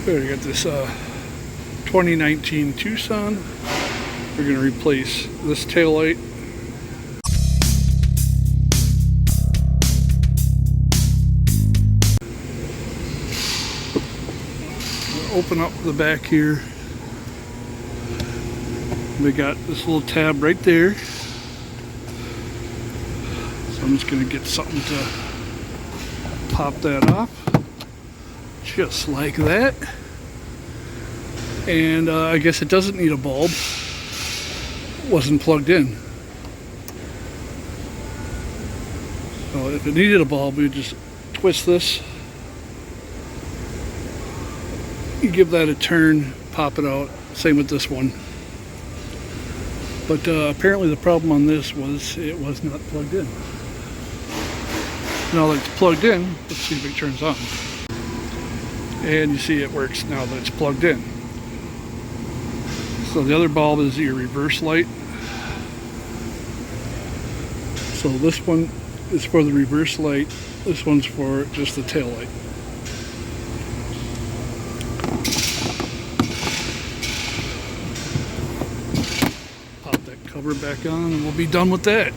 Okay, we got this 2019 Tucson. We're going to replace this taillight. Open up the back here. We got this little tab right there. So I'm just going to get something to pop that off. Just like that. And I guess it doesn't need a bulb. Wasn't plugged in. So if it needed a bulb, we would just twist this. You give that a turn, pop it out. Same with this one. But apparently the problem on this was it was not plugged in. Now that it's plugged in, let's see if it turns on. And you see it works now that it's plugged in. So the other bulb is your reverse light. So this one is for the reverse light. This one's for just the tail light. Pop that cover back on and we'll be done with that.